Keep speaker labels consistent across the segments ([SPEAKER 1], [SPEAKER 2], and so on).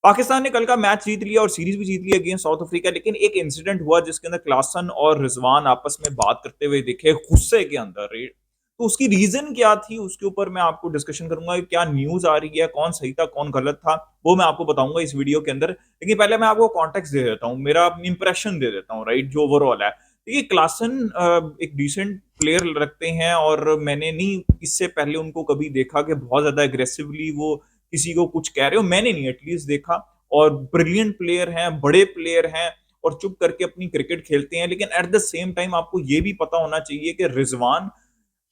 [SPEAKER 1] पाकिस्तान ने कल का मैच जीत लिया और सीरीज भी जीत ली अगेंस्ट साउथ अफ्रीका, लेकिन एक इंसिडेंट हुआ जिसके अंदर क्लासन और रिजवान आपस में बात करते हुए दिखे गुस्से के अंदर। तो उसकी रीजन क्या थी, उसके ऊपर मैं आपको डिस्कशन करूंगा कि क्या न्यूज आ रही है, कौन सही था कौन गलत था, वो मैं आपको बताऊंगा इस वीडियो के अंदर। लेकिन पहले मैं आपको कॉन्टेक्स्ट दे देता हूँ, मेरा इंप्रेशन दे देता हूँ, राइट, जो ओवरऑल है। देखिए, क्लासन एक डिसेंट प्लेयर रखते हैं और मैंने नहीं इससे पहले उनको कभी देखा कि बहुत ज्यादा एग्रेसिवली वो किसी को कुछ कह रहे हो, मैंने नहीं एटलीस्ट देखा। और ब्रिलियंट प्लेयर हैं, बड़े प्लेयर हैं और चुप करके अपनी क्रिकेट खेलते हैं। लेकिन एट द सेम टाइम आपको ये भी पता होना चाहिए कि रिजवान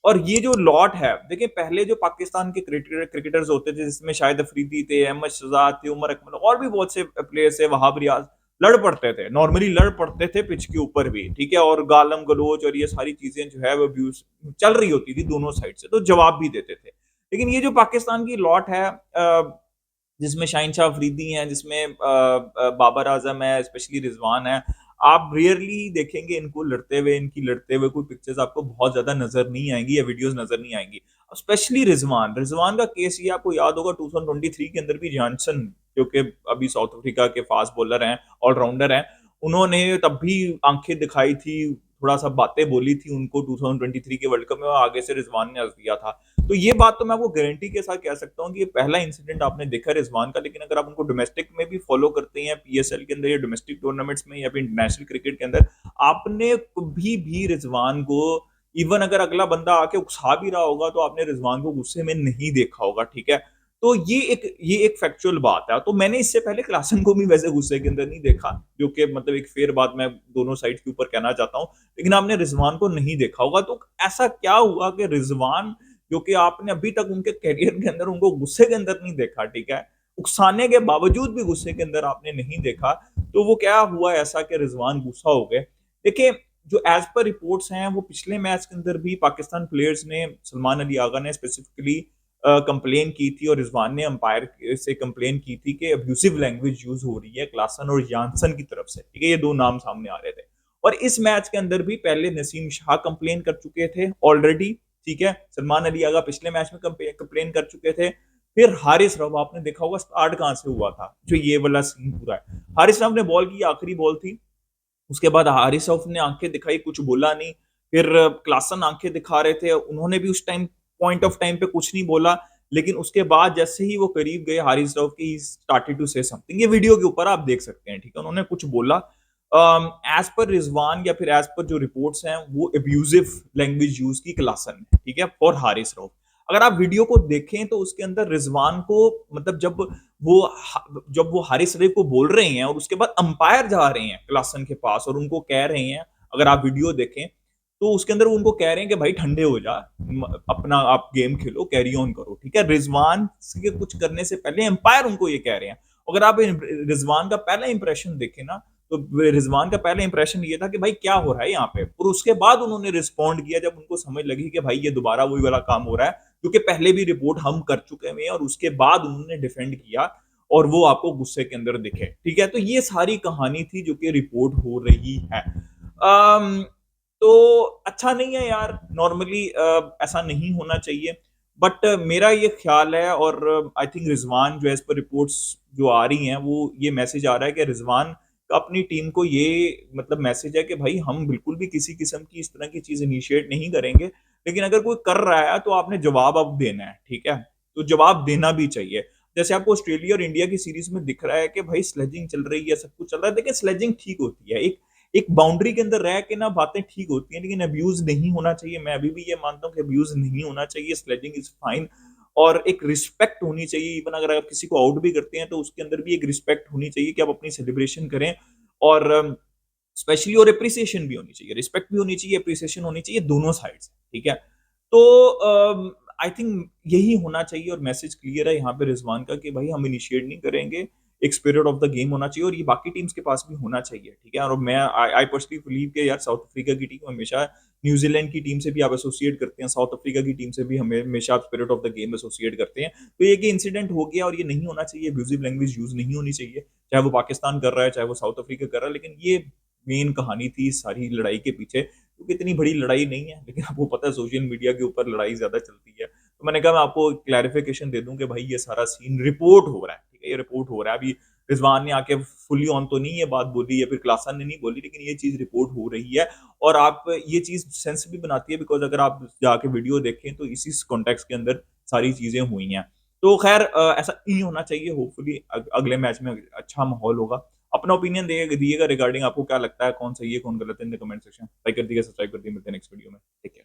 [SPEAKER 1] और ये जो लॉट है, देखिए पहले जो पाकिस्तान के क्रिकेटर्स होते थे जिसमें शाहिद अफरीदी थे, अहमद शहजाद थे, उमर अकमल और भी बहुत से प्लेयर्स थे, वहाब रियाज, लड़ पड़ते थे, नॉर्मली लड़ पड़ते थे पिच के ऊपर भी, ठीक है, और गालम गलोच और ये सारी चीजें जो है वो अब्यूज चल रही होती थी दोनों साइड से, तो जवाब भी देते थे। लेकिन ये जो पाकिस्तान की लॉट है, जिसमें शाहीन शाह अफरीदी हैं, जिसमें बाबर आजम है, स्पेशली रिजवान है, आप रेयरली देखेंगे इनको लड़ते हुए, इनकी लड़ते हुए कोई पिक्चर्स आपको बहुत ज्यादा नजर नहीं आएंगी या वीडियोस नजर नहीं आएंगी। स्पेशली रिजवान रिजवान का केस ये आपको याद होगा 2023 के अंदर भी, जॉनसन जो कि अभी साउथ अफ्रीका के फास्ट बॉलर हैं, ऑलराउंडर हैं, उन्होंने तब भी आंखें दिखाई थी, थोड़ा सा बातें बोली थी उनको 2023 के वर्ल्ड कप में, और आगे से रिजवान ने हंस दिया था। तो ये बात तो मैं आपको गारंटी के साथ कह सकता हूँ कि ये पहला इंसिडेंट आपने देखा रिजवान का। लेकिन अगर आप उनको डोमेस्टिक में भी फॉलो करते हैं, पीएसएल के अंदर या डोमेस्टिक टूर्नामेंट्स में या फिर इंटरनेशनल क्रिकेट के अंदर, आपने कभी भी रिजवान को, इवन अगर अगला बंदा आके उकसा भी रहा होगा, तो आपने रिजवान को गुस्से में नहीं देखा होगा, ठीक है। तो ये एक फैक्चुअल बात है। तो मैंने इससे पहले क्लासन को भी वैसे गुस्से के अंदर नहीं देखा, जो कि मतलब एक फेयर बात मैं दोनों साइड के ऊपर कहना चाहता हूँ। लेकिन आपने रिजवान को नहीं देखा होगा। तो ऐसा क्या हुआ कि रिजवान, जो कि आपने अभी तक उनके करियर के अंदर उनको गुस्से के अंदर नहीं देखा, ठीक है, उकसाने के बावजूद भी गुस्से के अंदर आपने नहीं देखा, तो वो क्या हुआ ऐसा कि रिजवान गुस्सा हो गए। देखिए, जो एज पर रिपोर्ट्स हैं, वो पिछले मैच के अंदर भी पाकिस्तान प्लेयर्स ने, सलमान अली आगा ने स्पेसिफिकली कंप्लेन की थी और रिजवान ने अंपायर से कंप्लेन की थी कि अब्यूसिव लैंग्वेज यूज हो रही है क्लासन और जानसन की तरफ से, ठीक है, ये दो नाम सामने आ रहे थे। और इस मैच के अंदर भी पहले नसीम शाह कंप्लेन कर चुके थे ऑलरेडी, ठीक है, सलमान अली आगा पिछले मैच में कंप्लेन कर चुके थे। फिर हारिस रऊफ, आपने देखा होगा स्टार्ट कहां से हुआ था, जो ये वाला सीन पूरा है, हारिस रऊफ ने बॉल की, आखिरी बॉल थी, उसके बाद हारिस रऊफ ने आंखें दिखाई, कुछ बोला नहीं। फिर क्लासन आंखें दिखा रहे थे, उन्होंने भी उस टाइम पॉइंट ऑफ टाइम पे कुछ नहीं बोला। लेकिन उसके बाद जैसे ही वो करीब गए हारिस रऊफ की, स्टार्टेड टू से समथिंग, ये वीडियो के ऊपर आप देख सकते हैं, ठीक है, उन्होंने कुछ बोला। एज पर रिजवान या फिर एज पर जो रिपोर्ट्स हैं, वो अब्यूजिव लैंग्वेज यूज की क्लासन ने, ठीक है, फॉर हारिस रऊफ। अगर आप वीडियो को देखें तो उसके अंदर रिजवान को, मतलब वो जब वो हारिस रऊफ को बोल रहे हैं और उसके बाद अंपायर जा रहे हैं क्लासन के पास और उनको कह रहे हैं, अगर आप वीडियो देखें तो उसके अंदर उनको कह रहे हैं कि भाई ठंडे हो जा, अपना आप गेम खेलो, कैरी ऑन करो, ठीक है। रिजवान के कुछ करने से पहले अंपायर उनको ये कह रहे हैं। अगर आप रिजवान का पहला इंप्रेशन देखें ना, तो रिजवान का पहला इंप्रेशन ये था कि भाई क्या हो रहा है यहाँ पे, और उसके बाद उन्होंने रिस्पॉन्ड किया जब उनको समझ लगी कि भाई ये दोबारा वही वाला काम हो रहा है, क्योंकि पहले भी रिपोर्ट हम कर चुके हैं, और उसके बाद उन्होंने डिफेंड किया और वो आपको गुस्से के अंदर दिखे, ठीक है। तो ये सारी कहानी थी जो कि रिपोर्ट हो रही है। तो अच्छा नहीं है यार, नॉर्मली ऐसा नहीं होना चाहिए। बट मेरा ये ख्याल है, और आई थिंक रिजवान जो एज पर रिपोर्ट्स जो आ रही हैं, वो ये मैसेज आ रहा है कि रिजवान का अपनी टीम को ये मतलब मैसेज है कि भाई हम बिल्कुल भी किसी किस्म की इस तरह की चीज इनिशिएट नहीं करेंगे। लेकिन अगर कोई कर रहा है तो आपने जवाब अब देना है, ठीक है, तो जवाब देना भी चाहिए। जैसे आपको ऑस्ट्रेलिया और इंडिया की सीरीज में दिख रहा है कि भाई स्लेजिंग चल रही है, सब कुछ चल रहा है, देखिए स्लेजिंग ठीक होती है, एक एक बाउंड्री के अंदर रह के ना बातें ठीक होती हैं, लेकिन अब्यूज नहीं होना चाहिए। मैं अभी भी ये मानता हूँ कि अब्यूज नहीं होना चाहिए, स्लेजिंग इज फाइन, और एक रिस्पेक्ट होनी चाहिए। इवन अगर आप किसी को आउट भी करते हैं तो उसके अंदर भी एक रिस्पेक्ट होनी चाहिए कि आप अपनी सेलिब्रेशन करें, और स्पेशली और अप्रिसिएशन भी होनी चाहिए, रिस्पेक्ट भी होनी चाहिए, अप्रिसिएशन होनी चाहिए दोनों साइड से, ठीक है। तो आई थिंक यही होना चाहिए, और मैसेज क्लियर है यहाँ पे रिजवान का कि भाई हम इनिशिएट नहीं करेंगे, एक स्पिरिट ऑफ द गेम होना चाहिए, और ये बाकी टीम्स के पास भी होना चाहिए, ठीक है। और मैं आई पर्सनली बिलीव कि यार साउथ अफ्रीका की टीम हमेशा, न्यूजीलैंड की टीम से भी आप एसोसिएट करते हैं, साउथ अफ्रीका की टीम से भी हमें हमेशा आप spirit of the game associate करते हैं। तो ये कि इंसिडेंट हो गया और ये नहीं होना चाहिए, अब्यूजिव लैंग्वेज यूज नहीं होनी चाहिए, चाहे वो पाकिस्तान कर रहा है चाहे वो साउथ अफ्रीका कर रहा है। लेकिन ये मेन कहानी थी सारी लड़ाई के पीछे, क्योंकि इतनी बड़ी लड़ाई नहीं है, लेकिन आपको पता है सोशल मीडिया के ऊपर लड़ाई ज्यादा चलती है। तो मैंने कहा मैं आपको क्लैरिफिकेशन दे दूं कि भाई ये सारा सीन रिपोर्ट हो रहा है, ठीक है, ये रिपोर्ट हो रहा है। अभी रिजवान ने आके फुली ऑन तो नहीं ये बात बोली या फिर क्लासन ने नहीं बोली, लेकिन ये चीज रिपोर्ट हो रही है। और आप ये चीज सेंस भी बनाती है, बिकॉज अगर आप जाके वीडियो देखें तो इसी कॉन्टेक्स्ट के अंदर सारी चीजें हुई हैं। तो खैर ऐसा नहीं होना चाहिए। होपफुली अगले मैच में अच्छा माहौल होगा। अपना ओपिनियन दिएगा रिगार्डिंग आपको क्या लगता है, कौन सही है कौन गलत है, in the comment section. Like कर दिएगा, सब्सक्राइब कर दिए, मिलते हैं नेक्स्ट वीडियो में। Take care.